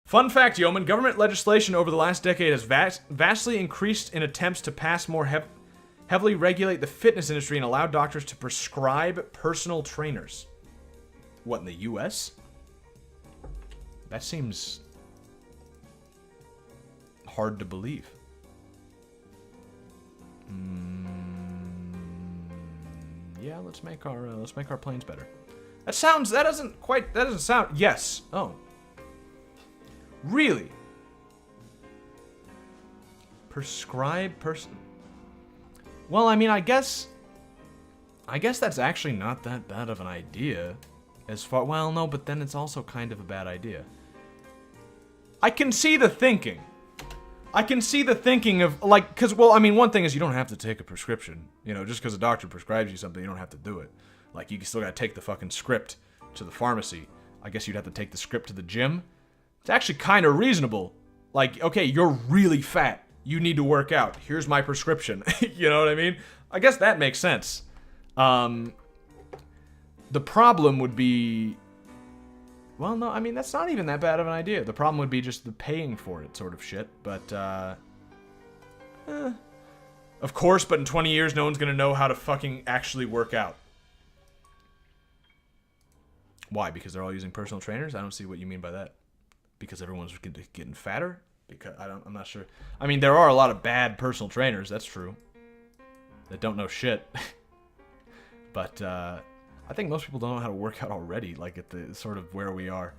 Fun fact, Yeoman, government legislation over the last decade has vastly increased in attempts to pass more heavily regulate the fitness industry and allow doctors to prescribe personal trainers. What, in the US? That seems hard to believe. Yeah, let's make our planes better. That doesn't sound, yes. Oh. Really? Prescribe person. Well, I mean, I guess that's actually not that bad of an idea. Well, no, but then it's also kind of a bad idea. I can see the thinking. I can see the thinking of, like, because, well, I mean, one thing is you don't have to take a prescription. You know, just because a doctor prescribes you something, you don't have to do it. Like, you still gotta take the fucking script to the pharmacy. I guess you'd have to take the script to the gym. It's actually kind of reasonable. Like, okay, you're really fat. You need to work out. Here's my prescription. You know what I mean? I guess that makes sense. The problem would be... Well, no, I mean, that's not even that bad of an idea. The problem would be just the paying for it sort of shit. But, of course, but in 20 years, no one's gonna know how to fucking actually work out. Why? Because they're all using personal trainers? I don't see what you mean by that. Because everyone's getting fatter? Because I'm not sure. I mean, there are a lot of bad personal trainers, that's true. That don't know shit. But, I think most people don't know how to work out already, like at the sort of where we are.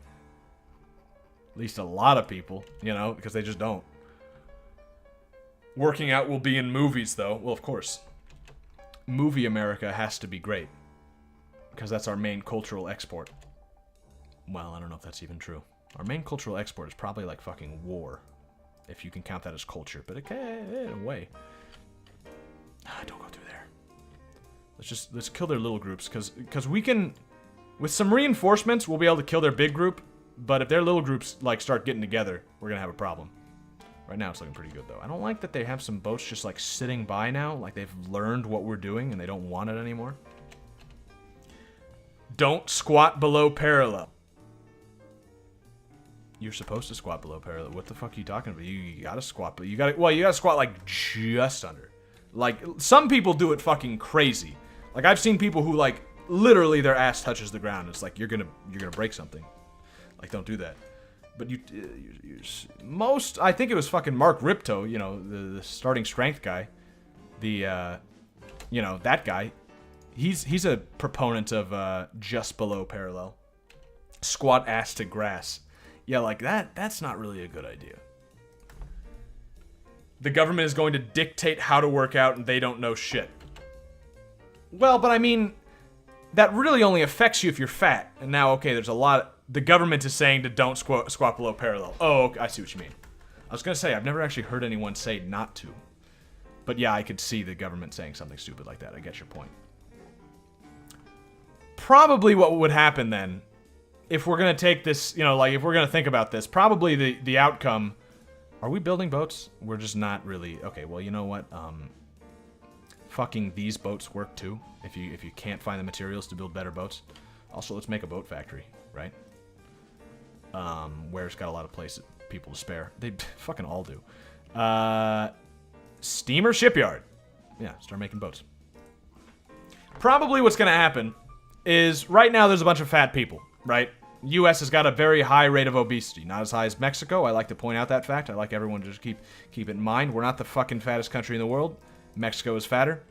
At least a lot of people, you know, because they just don't. Working out will be in movies, though. Well, of course. Movie America has to be great. Because that's our main cultural export. Well, I don't know if that's even true. Our main cultural export is probably like fucking war. If you can count that as culture. But okay, in a way. Don't go through there. Let's kill their little groups. Because we can... With some reinforcements, we'll be able to kill their big group. But if their little groups, like, start getting together, we're gonna have a problem. Right now, it's looking pretty good, though. I don't like that they have some boats just, like, sitting by now. Like, they've learned what we're doing, and they don't want it anymore. Don't squat below parallel. You're supposed to squat below parallel. What the fuck are you talking about? You gotta squat, but you gotta squat, like, just under. Like, some people do it fucking crazy. Like, I've seen people who, like, literally their ass touches the ground. It's like, you're gonna break something. Like, don't do that. But I think it was fucking Mark Ripto, you know, the starting strength guy. The, you know, that guy. He's a proponent of, just below parallel. Squat ass to grass. Yeah, like, that's not really a good idea. The government is going to dictate how to work out, and they don't know shit. Well, but I mean, that really only affects you if you're fat. And now, okay, there's a lot... The government is saying to don't squat below parallel. Oh, okay, I see what you mean. I was gonna say, I've never actually heard anyone say not to. But yeah, I could see the government saying something stupid like that. I get your point. Probably what would happen then, if we're gonna take this, you know, like, if we're gonna think about this, probably the outcome... Are we building boats? We're just not really... Okay, well, you know what? Fucking these boats work too. If you can't find the materials to build better boats. Also, let's make a boat factory, right? Where it's got a lot of places, people to spare. They fucking all do. Steamer shipyard. Yeah, start making boats. Probably what's gonna happen is, right now there's a bunch of fat people, right? U.S. has got a very high rate of obesity. Not as high as Mexico. I like to point out that fact. I like everyone to just keep it in mind. We're not the fucking fattest country in the world. Mexico is fatter.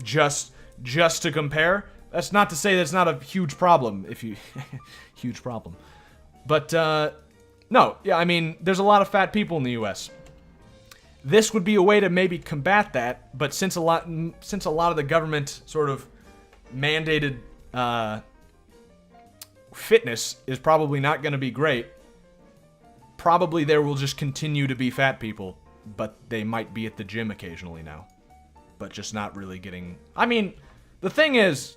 Just to compare. That's not to say that's not a huge problem. Huge problem. But, no. Yeah, I mean, there's a lot of fat people in the U.S. This would be a way to maybe combat that, but since a lot of the government sort of mandated, fitness is probably not going to be great. Probably there will just continue to be fat people, but they might be at the gym occasionally now. But just not really getting... I mean, the thing is,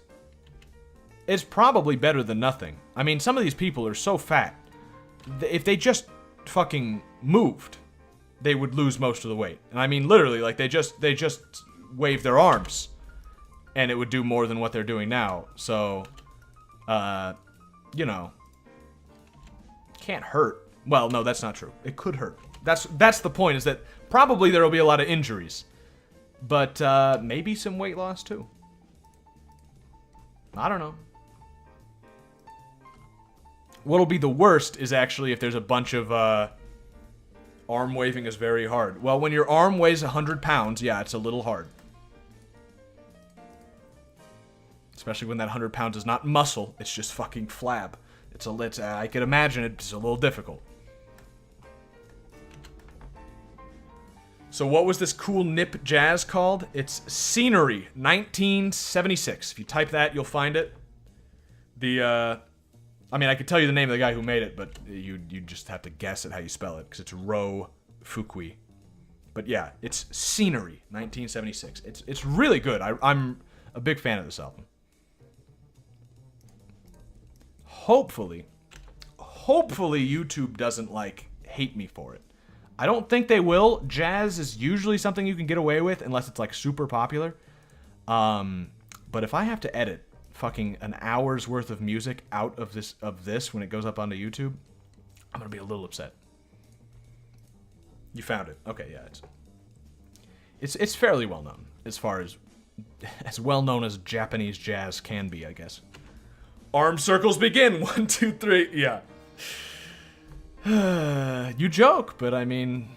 it's probably better than nothing. I mean, some of these people are so fat. If they just fucking moved, they would lose most of the weight. And I mean, literally, like, they just wave their arms, and it would do more than what they're doing now. So, you know, can't hurt. Well, no, that's not true. It could hurt. That's the point, is that probably there will be a lot of injuries. But maybe some weight loss, too. I don't know. What'll be the worst is actually if there's a bunch of arm waving is very hard. Well, when your arm weighs 100 pounds, yeah, it's a little hard. Especially when that 100 pounds is not muscle, it's just fucking flab. I could imagine it's a little difficult. So what was this cool nip jazz called? It's Scenery, 1976. If you type that, you'll find it. I mean, I could tell you the name of the guy who made it, but you just have to guess at how you spell it, because it's Ro Fukui. But yeah, it's Scenery, 1976. It's really good. I'm a big fan of this album. Hopefully YouTube doesn't, like, hate me for it. I don't think they will. Jazz is usually something you can get away with, unless it's, like, super popular. But if I have to edit fucking an hour's worth of music out of this when it goes up onto YouTube, I'm gonna be a little upset. You found it. Okay, yeah. It's fairly well known, as far as well known as Japanese jazz can be, I guess. Arm circles begin. 1, 2, 3. Yeah. You joke, but I mean,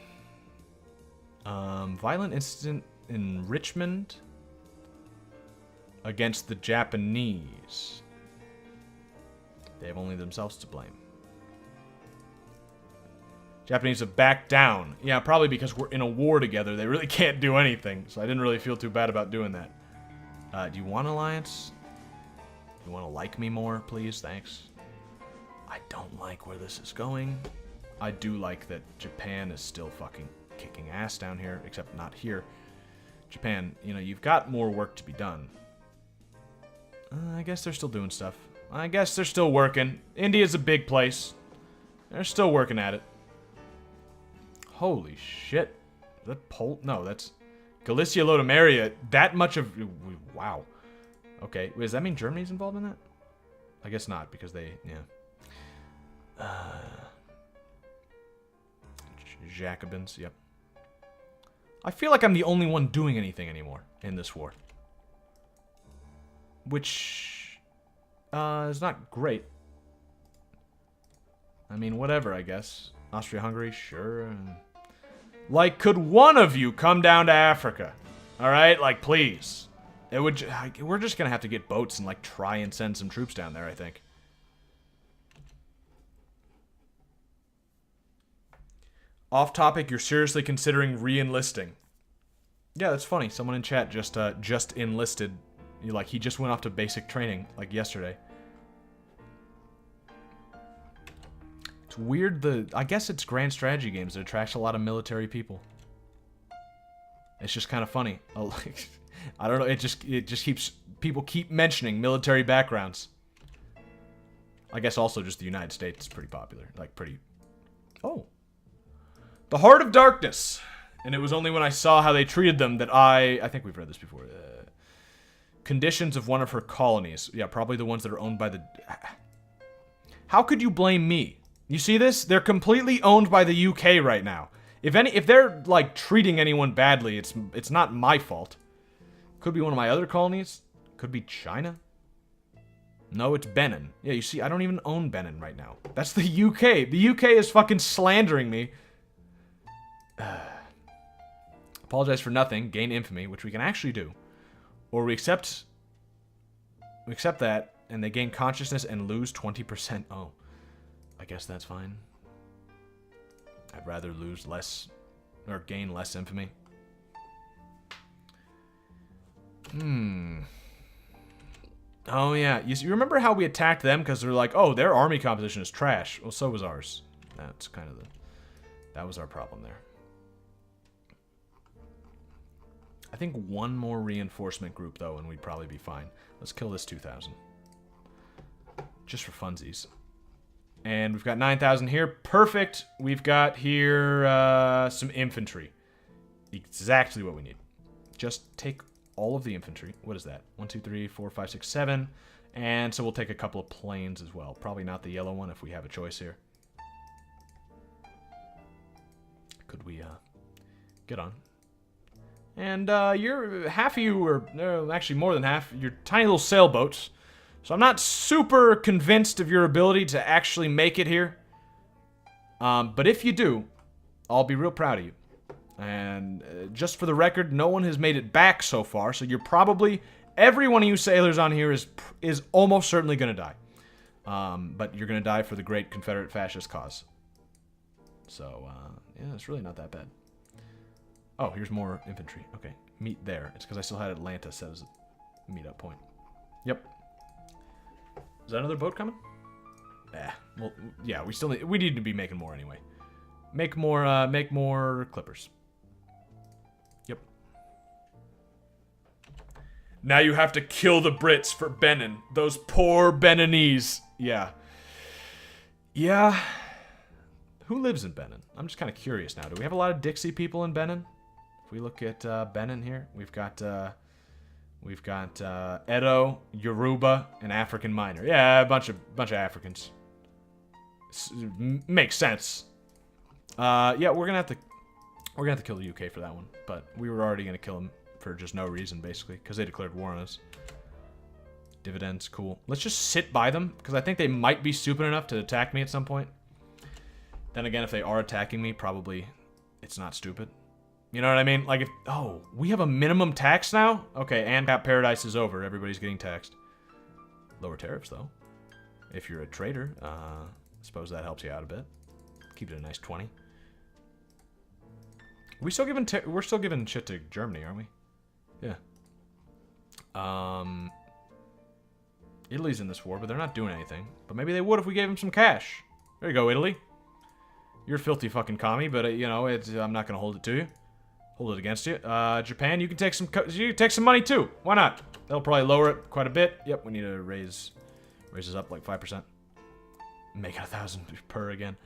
violent incident in Richmond against the Japanese. They have only themselves to blame. Japanese have backed down. Yeah, probably because we're in a war together. They really can't do anything, so I didn't really feel too bad about doing that. Do you want alliance? You want to like me more, please? Thanks. I don't like where this is going. I do like that Japan is still fucking kicking ass down here, except not here. Japan, you know, you've got more work to be done. I guess they're still doing stuff. I guess they're still working. India's a big place. They're still working at it. Holy shit. Is that Pol? No, that's Galicia Lodomeria. That much of... Wow. Okay, does that mean Germany's involved in that? I guess not, because they... Yeah. Jacobins, yep. I feel like I'm the only one doing anything anymore in this war. Which... is not great. I mean, whatever, I guess. Austria-Hungary, sure. Like, could one of you come down to Africa? Alright? Like, please. It would... We're just gonna have to get boats and, like, try and send some troops down there, I think. Off topic, you're seriously considering re-enlisting. Yeah, that's funny. Someone in chat just enlisted. Like, he just went off to basic training, like, yesterday. It's weird, I guess it's grand strategy games that attracts a lot of military people. It's just kind of funny. I don't know, it just keeps... People keep mentioning military backgrounds. I guess also just the United States is pretty popular. Like, pretty... Oh. The Heart of Darkness. And it was only when I saw how they treated them that I think we've read this before. Conditions of one of her colonies. Yeah, probably the ones that are owned by the... How could you blame me? You see this? They're completely owned by the UK right now. If they're, like, treating anyone badly, it's not my fault. Could be one of my other colonies. Could be China. No, it's Benin. Yeah, you see, I don't even own Benin right now. That's the UK. The UK is fucking slandering me. Apologize for nothing. Gain infamy, which we can actually do. Or we accept that, and they gain consciousness and lose 20%. Oh, I guess that's fine. I'd rather lose less, or gain less infamy. Oh, yeah. You remember how we attacked them because they're like, oh, their army composition is trash. Well, so was ours. That's kind of that was our problem there. I think one more reinforcement group, though, and we'd probably be fine. Let's kill this 2,000. Just for funsies. And we've got 9,000 here. Perfect. We've got here some infantry. Exactly what we need. Just take all of the infantry. What is that? 1, 2, 3, 4, 5, 6, 7. And so we'll take a couple of planes as well. Probably not the yellow one if we have a choice here. could we get on? And you're half of you, or actually more than half, you're tiny little sailboats. So I'm not super convinced of your ability to actually make it here. But if you do, I'll be real proud of you. And just for the record, no one has made it back so far. So you're probably, every one of you sailors on here is almost certainly going to die. But you're going to die for the great Confederate fascist cause. So, yeah, it's really not that bad. Oh, here's more infantry. Okay, meet there. It's because I still had Atlanta set as a meet-up point. Yep. Is that another boat coming? Well, yeah, we need to be making more anyway. Make more clippers. Yep. Now you have to kill the Brits for Benin. Those poor Beninese. Yeah. Yeah. Who lives in Benin? I'm just kind of curious now. Do we have a lot of Dixie people in Benin? If we look at Benin here, we've got Edo, Yoruba, and African Minor. Yeah, a bunch of Africans. Makes sense. Yeah, we're gonna have to kill the UK for that one, but we were already gonna kill them for just no reason, basically, because they declared war on us. Dividends, cool. Let's just sit by them, because I think they might be stupid enough to attack me at some point. Then again, if they are attacking me, probably it's not stupid. You know what I mean? Like, if... Oh, we have a minimum tax now? Okay, and paradise is over. Everybody's getting taxed. Lower tariffs, though. If you're a trader, I suppose that helps you out a bit. Keep it a nice 20. We're still giving shit to Germany, aren't we? Yeah. Italy's in this war, but they're not doing anything. But maybe they would if we gave them some cash. There you go, Italy. You're a filthy fucking commie, but you know, I'm not gonna hold it to you. Hold it against you. Japan, you can take some money too. Why not? They'll probably lower it quite a bit. Yep, we need to raise this up like 5%. Make it 1,000 per again.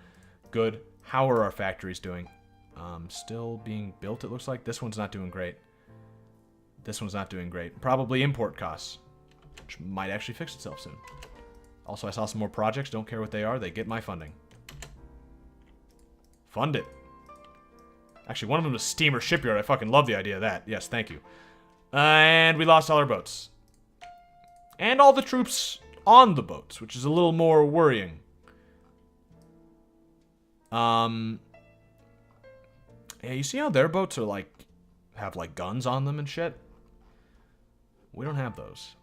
Good. How are our factories doing? Still being built, it looks like. This one's not doing great. This one's not doing great. Probably import costs, which might actually fix itself soon. Also, I saw some more projects. Don't care what they are. They get my funding. Fund it. Actually, one of them is steamer shipyard. I fucking love the idea of that. Yes, thank you. And we lost all our boats. And all the troops on the boats, which is a little more worrying. Yeah, you see how their boats are like, have like guns on them and shit? We don't have those.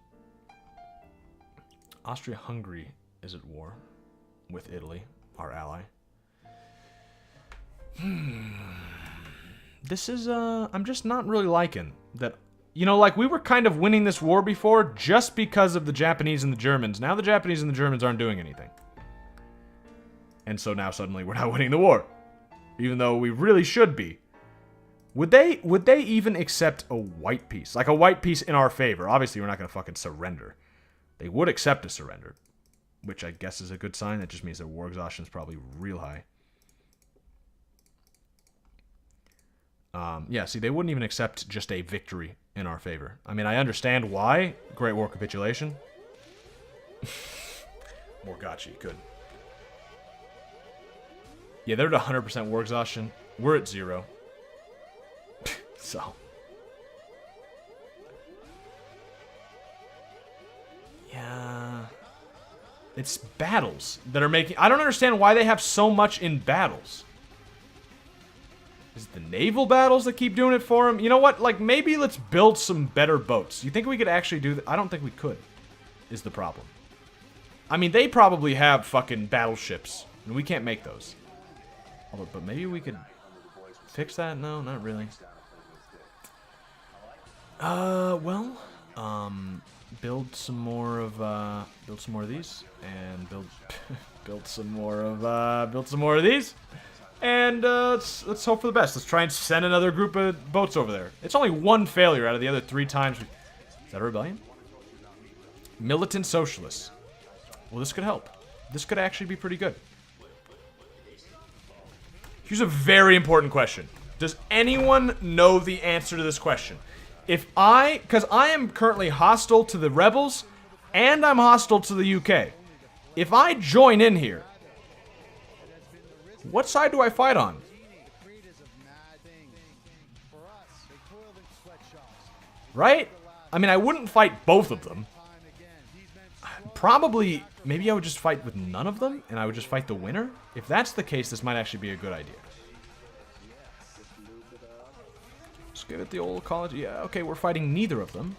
Austria-Hungary is at war with Italy, our ally. This is, I'm just not really liking that. You know, like, we were kind of winning this war before just because of the Japanese and the Germans. Now the Japanese and the Germans aren't doing anything. And so now suddenly we're not winning the war. Even though we really should be. Would they even accept a white peace? Like a white peace in our favor. Obviously, we're not going to fucking surrender. They would accept a surrender. Which I guess is a good sign. That just means their war exhaustion is probably real high. Yeah, see, they wouldn't even accept just a victory in our favor. I mean, I understand why. Great War capitulation. Morgachi, good. Yeah, they're at 100% war exhaustion. We're at 0. So. Yeah. It's battles that are making... I don't understand why they have so much in battles. Is it the naval battles that keep doing it for them? You know what? Like, maybe let's build some better boats. You think we could actually do that? I don't think we could, is the problem. I mean, they probably have fucking battleships, and we can't make those. Although, but maybe we could fix that? No, not really. Well, build some more of these, and build some more of these. And let's hope for the best. Let's try and send another group of boats over there. It's only one failure out of the other 3 times. Is that a rebellion? Militant socialists. Well, this could help. This could actually be pretty good. Here's a very important question. Does anyone know the answer to this question? Because I am currently hostile to the rebels, and I'm hostile to the UK. If I join in here, what side do I fight on? Right? I mean, I wouldn't fight both of them. Probably, maybe I would just fight with none of them, and I would just fight the winner. If that's the case, this might actually be a good idea. Let's give it the old college. Yeah, okay, we're fighting neither of them.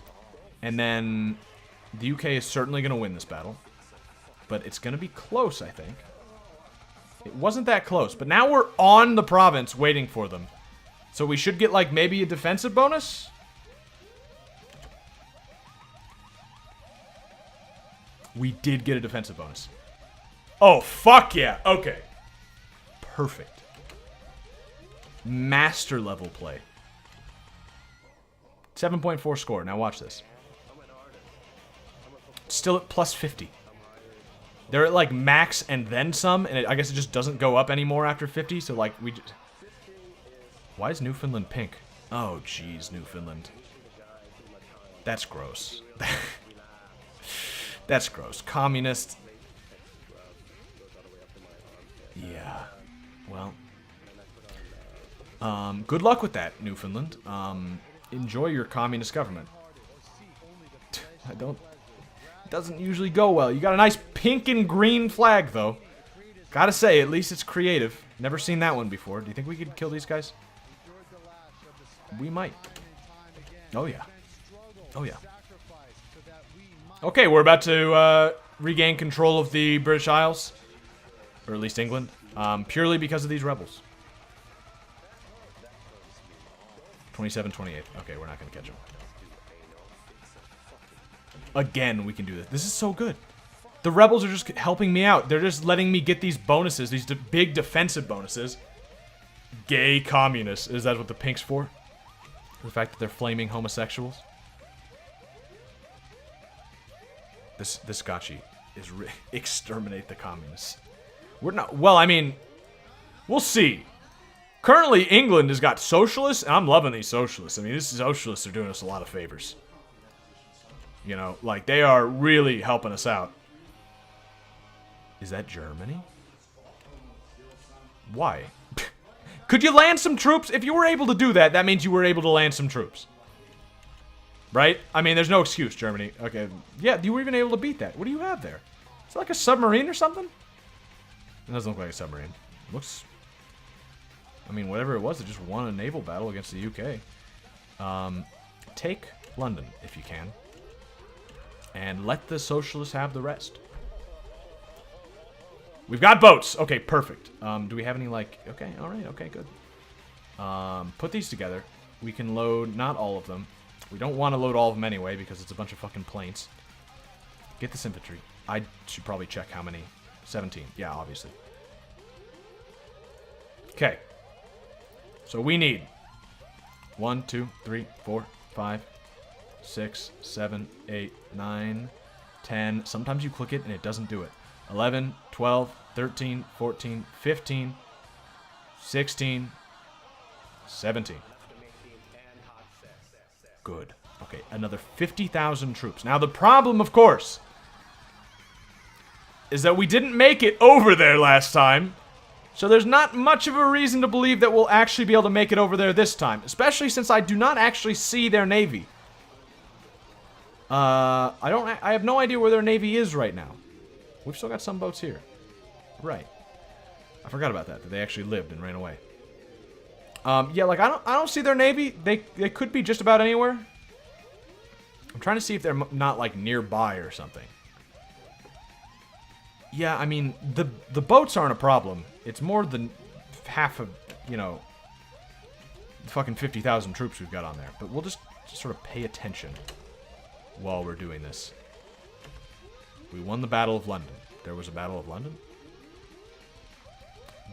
And then the UK is certainly going to win this battle. But it's going to be close, I think. It wasn't that close, but now we're on the province waiting for them. So we should get, like, maybe a defensive bonus? We did get a defensive bonus. Oh, fuck yeah. Okay. Perfect. Master level play. 7.4 score. Now watch this. Still at plus 50. They're at, like, max and then some, and I guess it just doesn't go up anymore after 50, so, like, we just... Why is Newfoundland pink? Oh, jeez, Newfoundland. That's gross. That's gross. Communist. Yeah. Well. Good luck with that, Newfoundland. Enjoy your communist government. I don't... It doesn't usually go well. You got a nice pink and green flag, though. Gotta say, at least it's creative. Never seen that one before. Do you think we could kill these guys? We might. Oh, yeah. Oh, yeah. Okay, we're about to regain control of the British Isles. Or at least England. Purely because of these rebels. 27-28. Okay, we're not going to catch them. Again, we can do this. This is so good. The rebels are just helping me out. They're just letting me get these bonuses. These big defensive bonuses. Gay communists. Is that what the pink's for? The fact that they're flaming homosexuals? This gotchi is exterminate the communists. We're not... Well, I mean... We'll see. Currently, England has got socialists, and I'm loving these socialists. I mean, these socialists are doing us a lot of favors. You know, like, they are really helping us out. Is that Germany? Why? Could you land some troops? If you were able to do that, that means you were able to land some troops. Right? I mean, there's no excuse, Germany. Okay. Yeah, you were even able to beat that. What do you have there? Is it like a submarine or something? It doesn't look like a submarine. It looks... I mean, whatever it was, it just won a naval battle against the UK. Take London, if you can. And let the socialists have the rest. We've got boats! Okay, perfect. Do we have any, like... Okay, alright, okay, good. Put these together. We can load not all of them. We don't want to load all of them anyway, because it's a bunch of fucking planes. Get this infantry. I should probably check how many. 17. Yeah, obviously. Okay. So we need 1, 2, 3, 4, 5, 6, 7, 8, 9, 10. Sometimes you click it and it doesn't do it. 11, 12, 13, 14, 15, 16, 17. Good. Okay, another 50,000 troops. Now the problem, of course, is that we didn't make it over there last time. So there's not much of a reason to believe that we'll actually be able to make it over there this time. Especially since I do not actually see their navy. I have no idea where their navy is right now. We've still got some boats here. Right. I forgot about that they actually lived and ran away. Yeah, like I don't see their navy. They could be just about anywhere. I'm trying to see if they're not like nearby or something. Yeah, I mean the boats aren't a problem. It's more than half of, you know, the fucking 50,000 troops we've got on there. But we'll just sort of pay attention while we're doing this. We won the Battle of London. There was a Battle of London?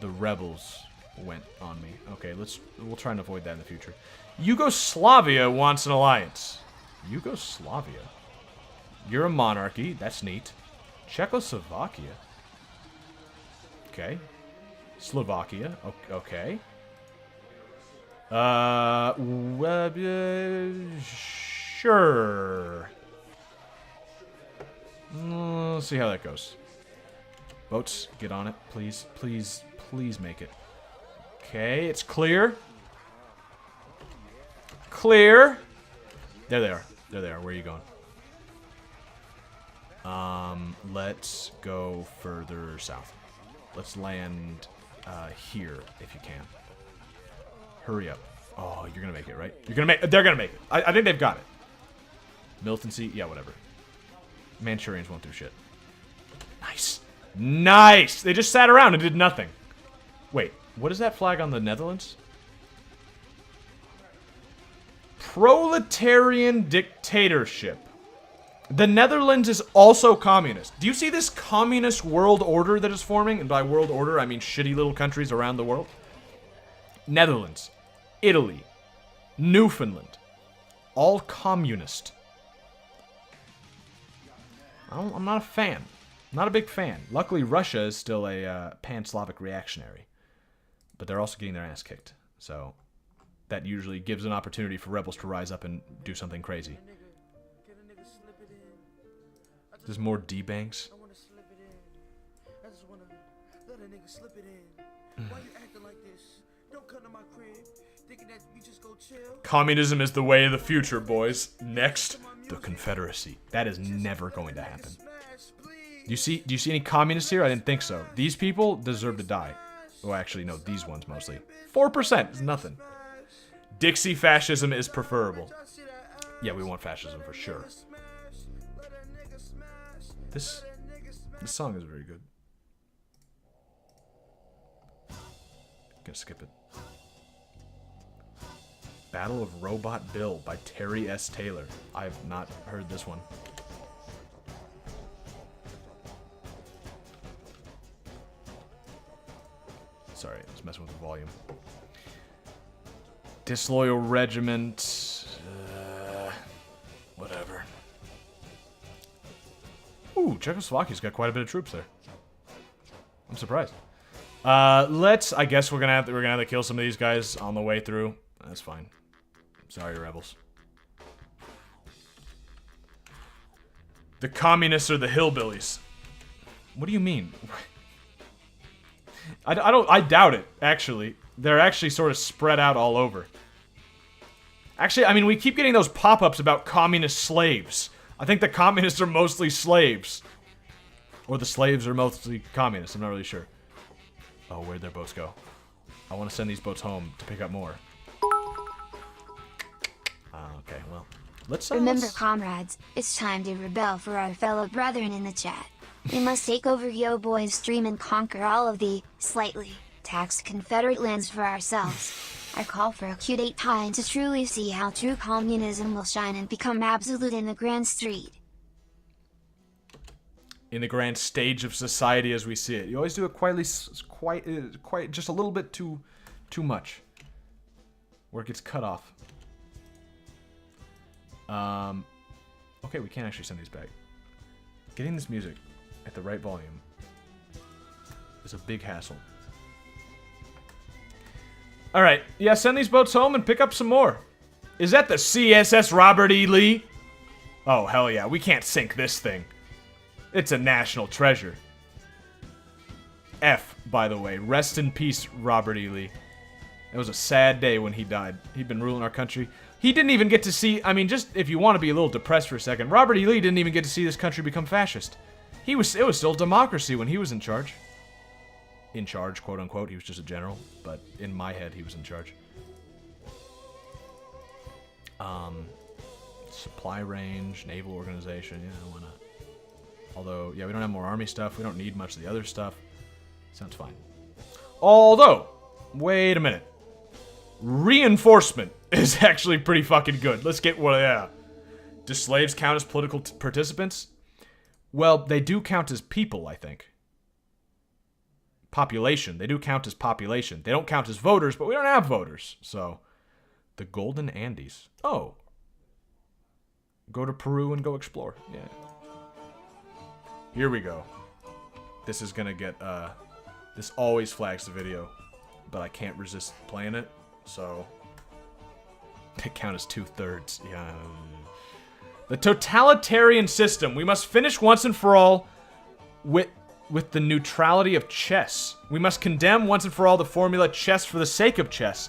The rebels went on me. Okay, we'll try and avoid that in the future. Yugoslavia wants an alliance. Yugoslavia? You're a monarchy. That's neat. Czechoslovakia. Okay. Slovakia. Okay. Sure. Let's see how that goes. Boats, get on it. Please, please, please make it. Okay, it's clear. Clear. There they are. There they are. Where are you going? Let's go further south. Let's land here if you can. Hurry up. Oh, you're gonna make it, right? You're gonna make. They're gonna make it. I think they've got it. Militancy, yeah, whatever. Manchurians won't do shit. Nice, nice. They just sat around and did nothing. Wait, what is that flag on the Netherlands? Proletarian dictatorship. The Netherlands is also communist. Do you see this communist world order that is forming? And by world order, I mean shitty little countries around the world. Netherlands, Italy, Newfoundland, all communist. I'm not a fan. Not a big fan. Luckily, Russia is still a pan-Slavic reactionary. But they're also getting their ass kicked. So that usually gives an opportunity for rebels to rise up and do something crazy. There's more D-banks. Communism is the way of the future, boys. Next, the Confederacy. That is never going to happen. Do you see any communists here? I didn't think so. These people deserve to die. Oh, actually, no, these ones mostly. 4% is nothing. Dixie fascism is preferable. Yeah, we want fascism for sure. This song is very good. Gonna skip it. Battle of Robot Bill by Terry S. Taylor. I have not heard this one. Sorry, I was messing with the volume. Disloyal Regiment. Whatever. Ooh, Czechoslovakia's got quite a bit of troops there. I'm surprised. I guess we're gonna have to kill some of these guys on the way through. That's fine. Sorry, rebels. The communists are the hillbillies. What do you mean? I doubt it, actually. They're actually sort of spread out all over. Actually, I mean, we keep getting those pop-ups about communist slaves. I think the communists are mostly slaves. Or the slaves are mostly communists, I'm not really sure. Oh, where'd their boats go? I want to send these boats home to pick up more. Okay, well, let's... Remember, comrades, it's time to rebel for our fellow brethren in the chat. We must take over Yo Boy's stream and conquer all of the, slightly, taxed Confederate lands for ourselves. I call for a Q-date time to truly see how true communism will shine and become absolute in the grand street. In the grand stage of society as we see it. You always do it quietly, quite just a little bit too much. Where it gets cut off. Okay, we can't actually send these back. Getting this music at the right volume is a big hassle. Alright, yeah, send these boats home and pick up some more. Is that the CSS Robert E. Lee? Oh, hell yeah, we can't sink this thing. It's a national treasure. F, by the way. Rest in peace, Robert E. Lee. It was a sad day when he died. He'd been ruling our country. He didn't even get to see... I mean, just if you want to be a little depressed for a second, Robert E. Lee didn't even get to see this country become fascist. It was still democracy when he was in charge. In charge, quote unquote. He was just a general, but in my head, he was in charge. Supply range, naval organization, yeah, why not? Although, yeah, we don't have more army stuff. We don't need much of the other stuff. Sounds fine. Although, wait a minute. Reinforcement is actually pretty fucking good. Let's get one, yeah. Do slaves count as political participants? Well, they do count as people, I think. Population. They do count as population. They don't count as voters, but we don't have voters. So, the Golden Andes. Oh. Go to Peru and go explore. Yeah. Here we go. This is gonna get, this always flags the video, but I can't resist playing it, so... They count as 2/3. Yeah. The totalitarian system. We must finish once and for all with the neutrality of chess. We must condemn once and for all the formula chess for the sake of chess.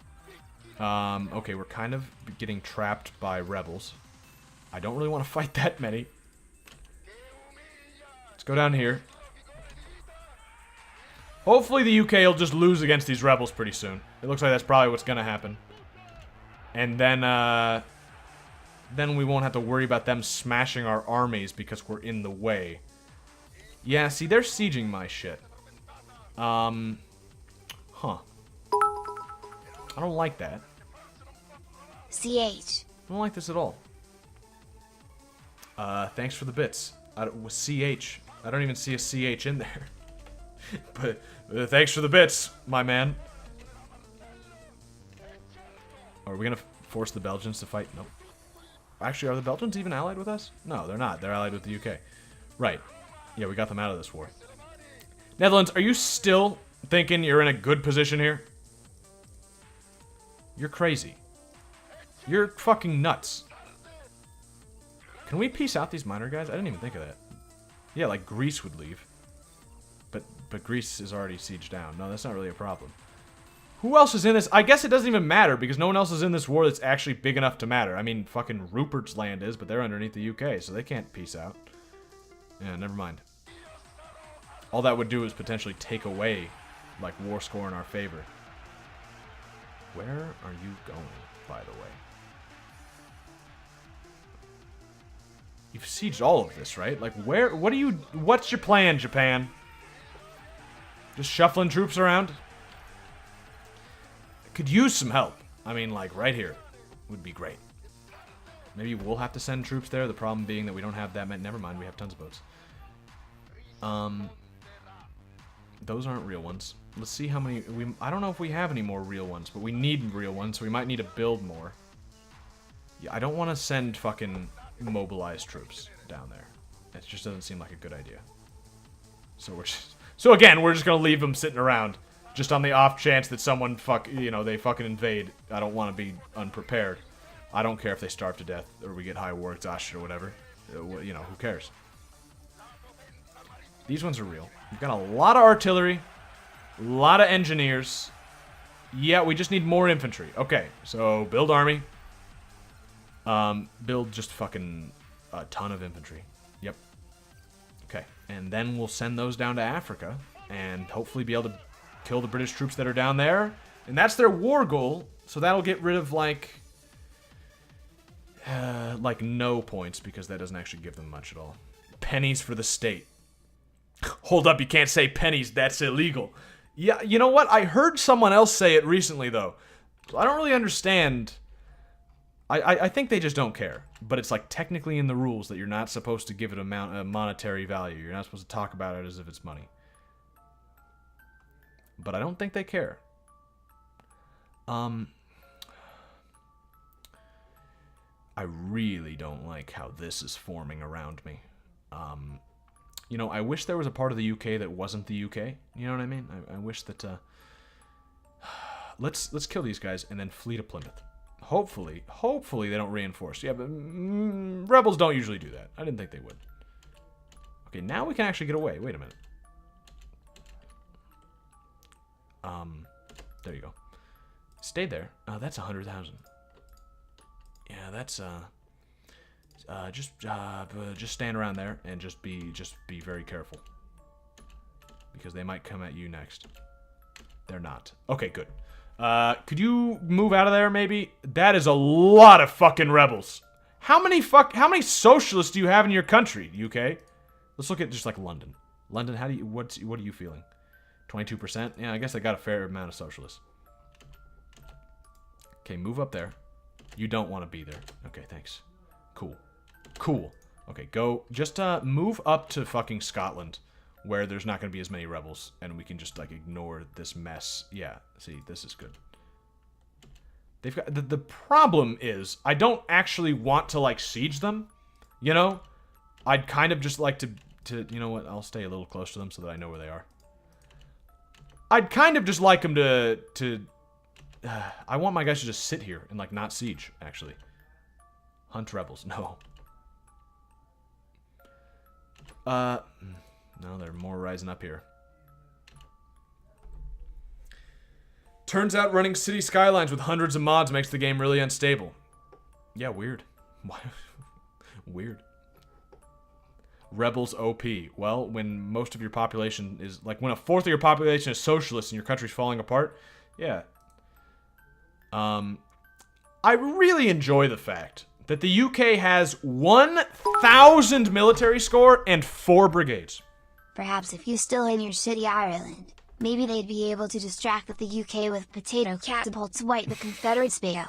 Okay, we're kind of getting trapped by rebels. I don't really want to fight that many. Let's go down here. Hopefully the UK will just lose against these rebels pretty soon. It looks like that's probably what's gonna happen. And then we won't have to worry about them smashing our armies because we're in the way. Yeah, see, they're sieging my shit. Huh. I don't like that. CH. I don't like this at all. Thanks for the bits. With CH. I don't even see a CH in there. But thanks for the bits, my man. Are we gonna force the Belgians to fight? Nope. Actually, are the Belgians even allied with us? No, they're not. They're allied with the UK. Right. Yeah, we got them out of this war. Netherlands, are you still thinking you're in a good position here? You're crazy. You're fucking nuts. Can we peace out these minor guys? I didn't even think of that. Yeah, like Greece would leave. But Greece is already sieged down. No, that's not really a problem. Who else is in this? I guess it doesn't even matter because no one else is in this war that's actually big enough to matter. I mean, fucking Rupert's land is, but they're underneath the UK, so they can't peace out. Yeah, never mind. All that would do is potentially take away, like, war score in our favor. Where are you going, by the way? You've sieged all of this, right? Like, what's your plan, Japan? Just shuffling troops around? Could use some help. I mean, like, right here would be great. Maybe we'll have to send troops there. The problem being that we don't have that many. Never mind, we have tons of boats. Those aren't real ones. Let's see how many... I don't know if we have any more real ones, but we need real ones, so we might need to build more. Yeah, I don't want to send fucking mobilized troops down there. It just doesn't seem like a good idea. So we're just... So again, we're just gonna leave them sitting around. Just on the off chance that someone they fucking invade. I don't want to be unprepared. I don't care if they starve to death or we get high war exhaustion or whatever. You know, who cares? These ones are real. We've got a lot of artillery. A lot of engineers. Yeah, we just need more infantry. Okay, so build army. Build just fucking a ton of infantry. Yep. Okay, and then we'll send those down to Africa and hopefully be able to kill the British troops that are down there. And that's their war goal, so that'll get rid of, like no points, because that doesn't actually give them much at all. Pennies for the state. Hold up, you can't say pennies, that's illegal. Yeah, you know what? I heard someone else say it recently, though. So I don't really understand. I think they just don't care. But it's like technically in the rules that you're not supposed to give it a monetary value. You're not supposed to talk about it as if it's money. But I don't think they care. I really don't like how this is forming around me. You know, I wish there was a part of the UK that wasn't the UK. You know what I mean? I wish that, let's kill these guys and then flee to Plymouth. Hopefully they don't reinforce. Yeah, but rebels don't usually do that. I didn't think they would. Okay, now we can actually get away. Wait a minute. There you go. Stay there. That's 100,000. Yeah, that's just stand around there and just be very careful, because they might come at you next. They're not. Okay, good. Could you move out of there, maybe? That is a lot of fucking rebels. How many socialists do you have in your country, UK? Let's look at just like London. London, what are you feeling? 22%? Yeah, I guess I got a fair amount of socialists. Okay, move up there. You don't want to be there. Okay, thanks. Cool. Cool. Okay, go. Just move up to fucking Scotland, where there's not going to be as many rebels, and we can just, like, ignore this mess. Yeah, see, this is good. They've got... The problem is, I don't actually want to, like, siege them, you know? I'd kind of just like to... You know what? I'll stay a little close to them so that I know where they are. I'd kind of just like them to I want my guys to just sit here and, like, not siege, actually. Hunt rebels. No. No, there are more rising up here. Turns out running City Skylines with hundreds of mods makes the game really unstable. Yeah, weird. Weird. Rebels OP. Well, when most of your population is... Like, when a fourth of your population is socialist and your country's falling apart. Yeah. I really enjoy the fact that the UK has 1,000 military score and 4 brigades. Perhaps if you still in your city, Ireland, maybe they'd be able to distract the UK with potato catapults wipe the Confederate bail.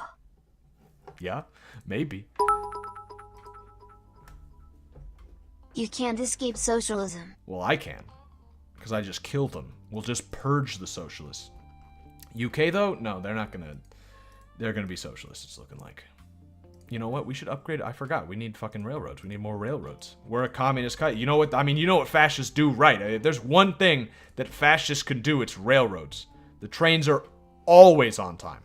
Yeah, maybe. You can't escape socialism. Well, I can. Because I just killed them. We'll just purge the socialists. UK, though? No, they're not gonna... They're gonna be socialists, it's looking like. You know what? We should upgrade... I forgot. We need fucking railroads. We need more railroads. We're a communist country. You know what? I mean, you know what fascists do right. There's one thing that fascists can do. It's railroads. The trains are always on time.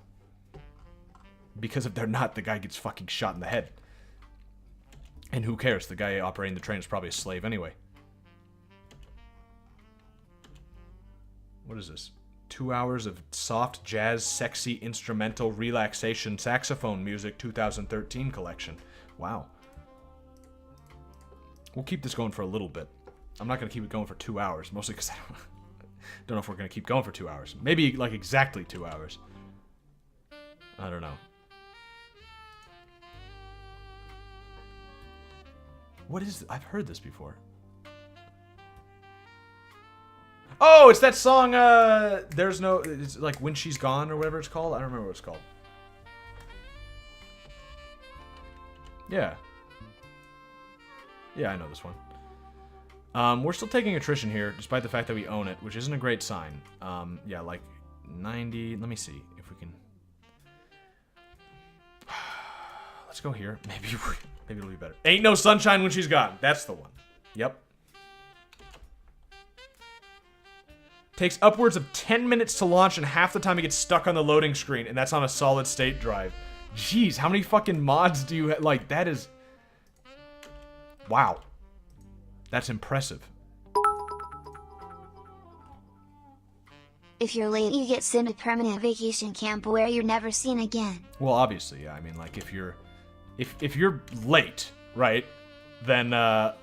Because if they're not, the guy gets fucking shot in the head. And who cares? The guy operating the train is probably a slave anyway. What is this? 2 hours of soft jazz, sexy, instrumental, relaxation, saxophone music 2013 collection. Wow. We'll keep this going for a little bit. I'm not going to keep it going for 2 hours, mostly because I don't know if we're going to keep going for 2 hours. Maybe, like, exactly 2 hours. I don't know. What is it? I've heard this before. Oh, it's that song, There's No... It's like When She's Gone or whatever it's called. I don't remember what it's called. Yeah. Yeah, I know this one. We're still taking attrition here, despite the fact that we own it, which isn't a great sign. Yeah, like 90... Let me see if we can... Let's go here. Maybe it'll be better. Ain't no sunshine when she's gone. That's the one. Yep. Takes upwards of 10 minutes to launch, and half the time it gets stuck on the loading screen, and that's on a solid state drive. Jeez, how many fucking mods do you have? Like, that is... Wow. That's impressive. If you're late, you get sent to permanent vacation camp where you're never seen again. Well, obviously, yeah. I mean, like, if you're late, right, then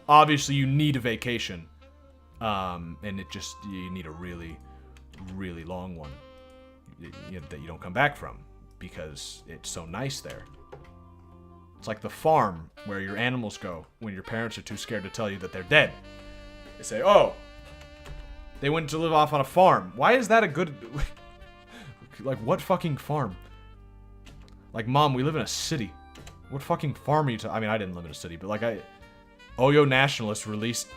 obviously you need a vacation. And you need a really, really long one that you don't come back from because it's so nice there. It's like the farm where your animals go when your parents are too scared to tell you that they're dead. They say, oh, they went to live off on a farm. Why is that a good... Like, what fucking farm? Like, Mom, we live in a city. What fucking farm are you I mean, I didn't live in a city, but like Oyo Nationalists released...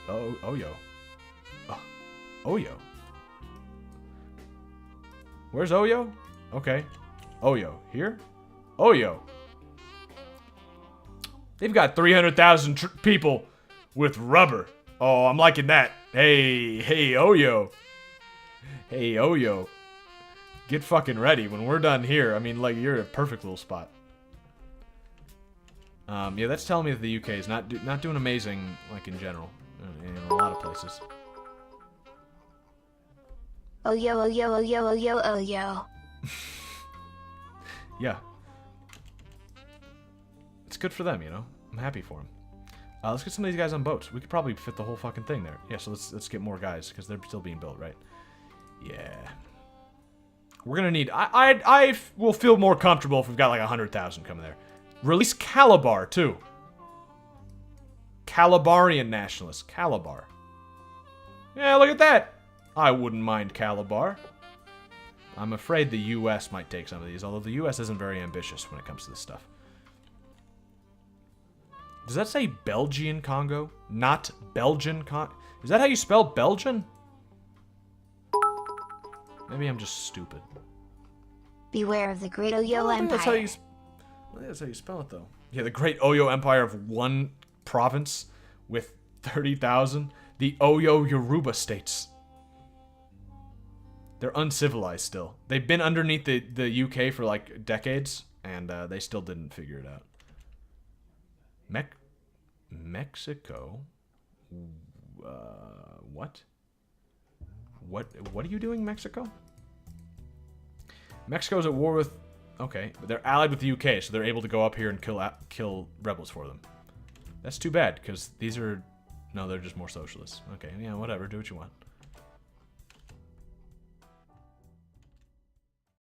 Oyo. Oyo. Where's Oyo? Okay. Oyo. Here? Oyo. They've got 300,000 people with rubber. Oh, I'm liking that. Hey, Oyo. Hey, Oyo. Get fucking ready. When we're done here, I mean, like, you're a perfect little spot. Yeah, that's telling me that the UK is not doing amazing, like, in general. In a lot of places. Oh yo, oh yo, oh yo, oh yo, oh yo. Yeah. It's good for them, you know? I'm happy for them. Let's get some of these guys on boats. We could probably fit the whole fucking thing there. Yeah, so let's get more guys, because they're still being built, right? Yeah. We're gonna need... I will feel more comfortable if we've got like 100,000 coming there. Release Calabar, too. Calabarian nationalists. Calabar. Yeah, look at that. I wouldn't mind Calabar. I'm afraid the U.S. might take some of these, although the U.S. isn't very ambitious when it comes to this stuff. Does that say Belgian Congo? Not Belgian Congo? Is that how you spell Belgian? Maybe I'm just stupid. Beware of the Great Oyo Empire. That's how you spell it, though. Yeah, the Great Oyo Empire of one province with 30,000. The Oyo Yoruba states. They're uncivilized still. They've been underneath the UK for like decades, and they still didn't figure it out. Mexico? What? What are you doing, Mexico? Mexico's at war with... Okay, but they're allied with the UK, so they're able to go up here and kill rebels for them. That's too bad, because these are... No, they're just more socialists. Okay, yeah, whatever. Do what you want.